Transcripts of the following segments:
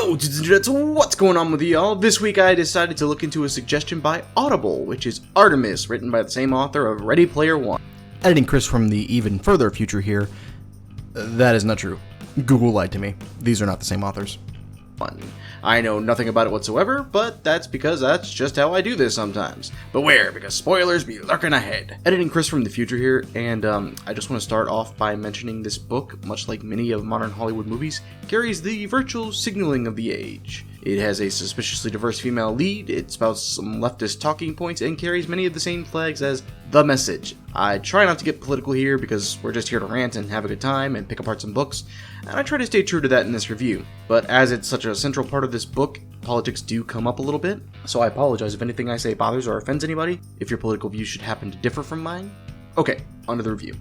Yo, dudes, what's going on with y'all? This week I decided to look into a suggestion by Audible, which is Artemis, written by the same author of Ready Player One. Editing Chris from the even further future here. That is not true. Google lied to me. These are not the same authors. I know nothing about it whatsoever, but that's because that's just how I do this sometimes. Beware, because spoilers be lurking ahead. Editing Chris from the future here, and I just want to start off by mentioning this book, much like many of modern Hollywood movies, carries the virtual signaling of the age. It has a suspiciously diverse female lead, it spouts some leftist talking points, and carries many of the same flags as the message. I try not to get political here because we're just here to rant and have a good time and pick apart some books, and I try to stay true to that in this review. But as it's such a central part of this book, politics do come up a little bit, so I apologize if anything I say bothers or offends anybody, if your political views should happen to differ from mine. Okay, on to the review.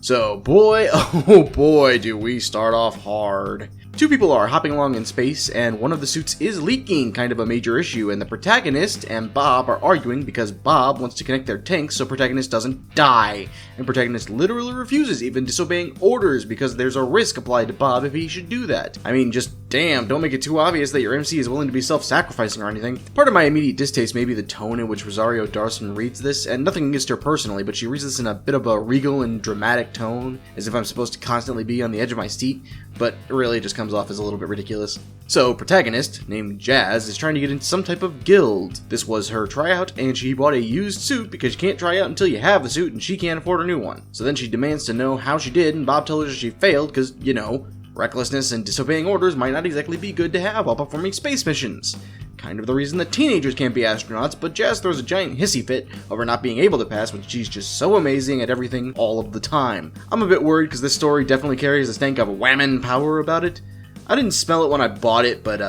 So, boy, oh boy, do we start off hard. Two people are hopping along in space, and one of the suits is leaking, kind of a major issue, and the protagonist and Bob are arguing because Bob wants to connect their tanks so protagonist doesn't die, and protagonist literally refuses, even disobeying orders because there's a risk applied to Bob if he should do that. I mean, just damn, don't make it too obvious that your MC is willing to be self-sacrificing or anything. Part of my immediate distaste may be the tone in which Rosario Dawson reads this, and nothing against her personally, but she reads this in a bit of a regal and dramatic tone, as if I'm supposed to constantly be on the edge of my seat, but really it just comes off as a little bit ridiculous. So, protagonist, named Jazz, is trying to get into some type of guild. This was her tryout, and she bought a used suit because you can't try out until you have the suit and she can't afford a new one. So then she demands to know how she did, and Bob tells her she failed because, you know, recklessness and disobeying orders might not exactly be good to have while performing space missions. Kind of the reason that teenagers can't be astronauts, but Jazz throws a giant hissy fit over not being able to pass when she's just so amazing at everything all of the time. I'm a bit worried because this story definitely carries a stank of whammon power about it. I didn't smell it when I bought it, but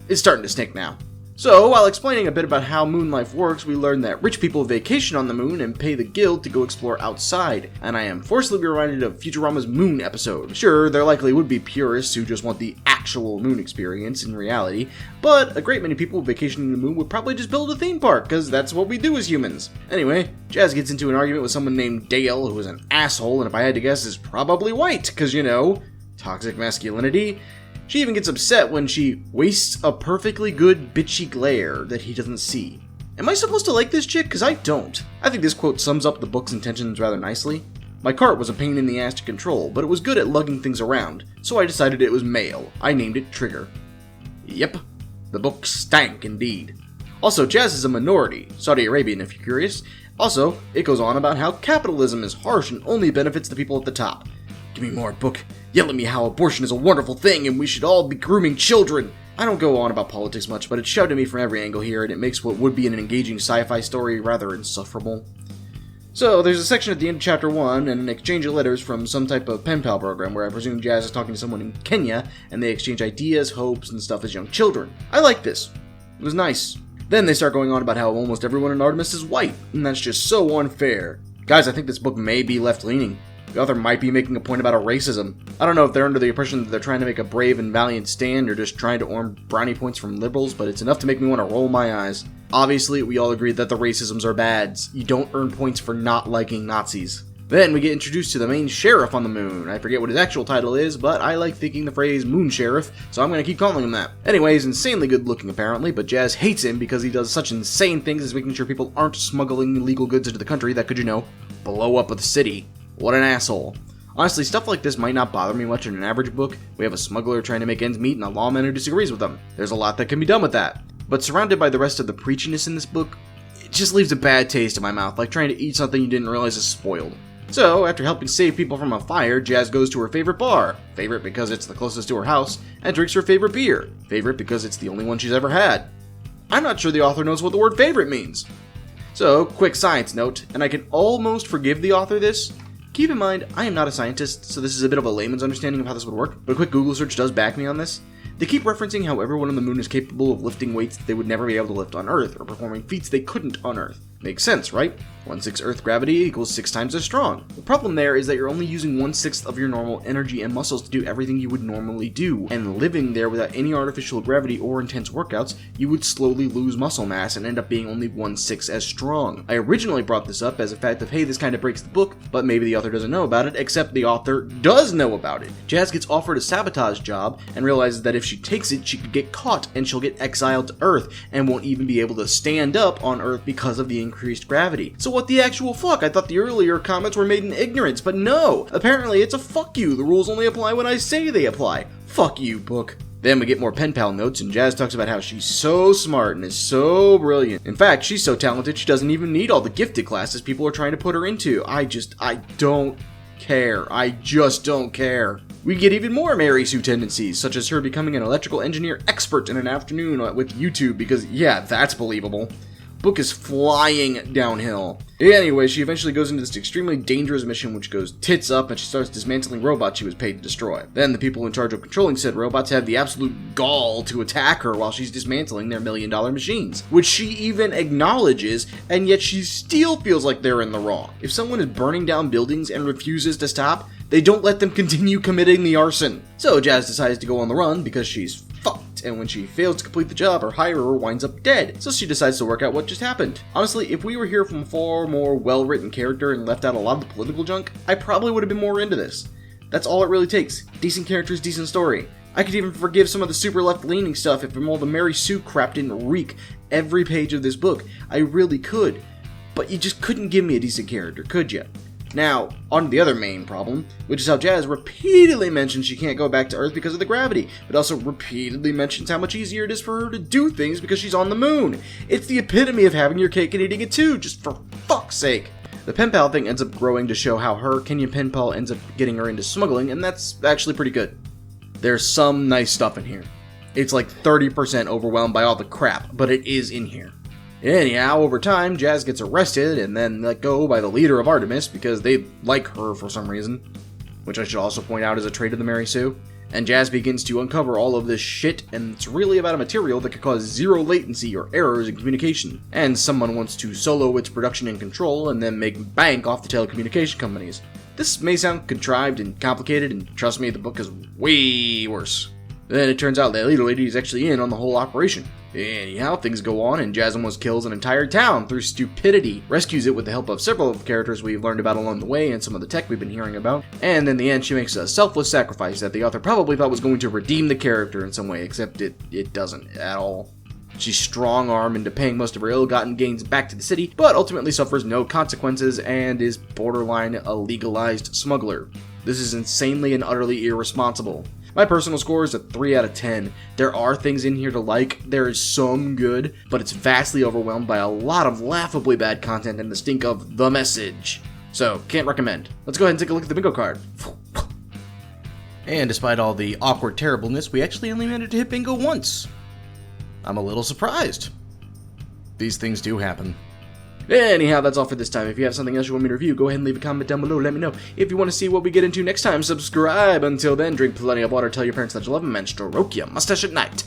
it's starting to stink now. So, while explaining a bit about how moon life works, we learn that rich people vacation on the moon and pay the guild to go explore outside, and I am forcibly reminded of Futurama's Moon episode. Sure, there likely would be purists who just want the actual moon experience in reality, but a great many people vacationing the moon would probably just build a theme park, because that's what we do as humans. Anyway, Jazz gets into an argument with someone named Dale, who is an asshole, and if I had to guess is probably white, because, you know, toxic masculinity. She even gets upset when she wastes a perfectly good bitchy glare that he doesn't see. Am I supposed to like this chick? Because I don't. I think this quote sums up the book's intentions rather nicely. My cart was a pain in the ass to control, but it was good at lugging things around, so I decided it was male. I named it Trigger. Yep, the book stank indeed. Also, Jazz is a minority, Saudi Arabian if you're curious. Also, it goes on about how capitalism is harsh and only benefits the people at the top. Give me more, book. Yell at me how abortion is a wonderful thing and we should all be grooming children. I don't go on about politics much, but it's shoved at me from every angle here, and it makes what would be an engaging sci-fi story rather insufferable. So, there's a section at the end of Chapter 1, and an exchange of letters from some type of pen pal program where I presume Jazz is talking to someone in Kenya, and they exchange ideas, hopes, and stuff as young children. I like this. It was nice. Then they start going on about how almost everyone in Artemis is white, and that's just so unfair. Guys, I think this book may be left-leaning. The author might be making a point about racism. I don't know if they're under the impression that they're trying to make a brave and valiant stand or just trying to earn brownie points from liberals, but it's enough to make me want to roll my eyes. Obviously, we all agree that the racisms are bads. You don't earn points for not liking Nazis. Then we get introduced to the main sheriff on the moon. I forget what his actual title is, but I like thinking the phrase moon sheriff, so I'm going to keep calling him that. Anyway, he's insanely good looking apparently, but Jazz hates him because he does such insane things as making sure people aren't smuggling illegal goods into the country that could, you know, blow up the city. What an asshole. Honestly, stuff like this might not bother me much in an average book. We have a smuggler trying to make ends meet and a lawman who disagrees with them. There's a lot that can be done with that. But surrounded by the rest of the preachiness in this book, it just leaves a bad taste in my mouth, like trying to eat something you didn't realize is spoiled. So, after helping save people from a fire, Jazz goes to her favorite bar. Favorite because it's the closest to her house, and drinks her favorite beer. Favorite because it's the only one she's ever had. I'm not sure the author knows what the word favorite means. So, quick science note, and I can almost forgive the author this. Keep in mind, I am not a scientist, so this is a bit of a layman's understanding of how this would work, but a quick Google search does back me on this. They keep referencing how everyone on the moon is capable of lifting weights they would never be able to lift on Earth, or performing feats they couldn't on Earth. Makes sense, right? 1/6 Earth gravity equals 6 times as strong. The problem there is that you're only using 1/6 of your normal energy and muscles to do everything you would normally do, and living there without any artificial gravity or intense workouts, you would slowly lose muscle mass and end up being only 1/6 as strong. I originally brought this up as a fact of, hey, this kind of breaks the book, but maybe the author doesn't know about it, except the author does know about it. Jazz gets offered a sabotage job and realizes that if she takes it, she could get caught and she'll get exiled to Earth and won't even be able to stand up on Earth because of the increased gravity. So what the actual fuck? I thought the earlier comments were made in ignorance, but no! Apparently it's a fuck you. The rules only apply when I say they apply. Fuck you, book. Then we get more pen pal notes, and Jazz talks about how she's so smart and is so brilliant. In fact, she's so talented she doesn't even need all the gifted classes people are trying to put her into. I don't care. I just don't care. We get even more Mary Sue tendencies, such as her becoming an electrical engineer expert in an afternoon with YouTube, because yeah, that's believable. Book is flying downhill. Anyway, she eventually goes into this extremely dangerous mission which goes tits up, and she starts dismantling robots she was paid to destroy. Then the people in charge of controlling said robots have the absolute gall to attack her while she's dismantling their $1 million machines, which she even acknowledges, and yet she still feels like they're in the wrong. If someone is burning down buildings and refuses to stop, they don't let them continue committing the arson. So Jazz decides to go on the run because she's fucked, and when she fails to complete the job, her hirer winds up dead, so she decides to work out what just happened. Honestly, if we were here from a far more well-written character and left out a lot of the political junk, I probably would have been more into this. That's all it really takes. Decent characters, decent story. I could even forgive some of the super left-leaning stuff if all the Mary Sue crap didn't reek every page of this book. I really could. But you just couldn't give me a decent character, could ya? Now, on to the other main problem, which is how Jazz repeatedly mentions she can't go back to Earth because of the gravity, but also repeatedly mentions how much easier it is for her to do things because she's on the moon. It's the epitome of having your cake and eating it too, just for fuck's sake. The pen pal thing ends up growing to show how her Kenyan pen pal ends up getting her into smuggling, and that's actually pretty good. There's some nice stuff in here. It's like 30% overwhelmed by all the crap, but it is in here. Anyhow, over time, Jazz gets arrested and then let go by the leader of Artemis because they like her for some reason, which I should also point out is a trait of the Mary Sue. And Jazz begins to uncover all of this shit, and it's really about a material that could cause zero latency or errors in communication. And someone wants to solo its production and control and then make bank off the telecommunication companies. This may sound contrived and complicated, and trust me, the book is way worse. Then it turns out that Little Lady is actually in on the whole operation. Anyhow, things go on, and Jazz almost kills an entire town through stupidity, rescues it with the help of several of the characters we've learned about along the way and some of the tech we've been hearing about, and in the end she makes a selfless sacrifice that the author probably thought was going to redeem the character in some way, except it doesn't at all. She's strong-armed into paying most of her ill-gotten gains back to the city, but ultimately suffers no consequences and is borderline a legalized smuggler. This is insanely and utterly irresponsible. My personal score is a 3 out of 10. There are things in here to like, there is some good, but it's vastly overwhelmed by a lot of laughably bad content and the stink of the message. So, can't recommend. Let's go ahead and take a look at the bingo card. And despite all the awkward terribleness, we actually only managed to hit bingo once. I'm a little surprised. These things do happen. Anyhow, that's all for this time. If you have something else you want me to review, go ahead and leave a comment down below. Let me know. If you want to see what we get into next time, subscribe. Until then, drink plenty of water, tell your parents that you love them, and stroke your mustache at night.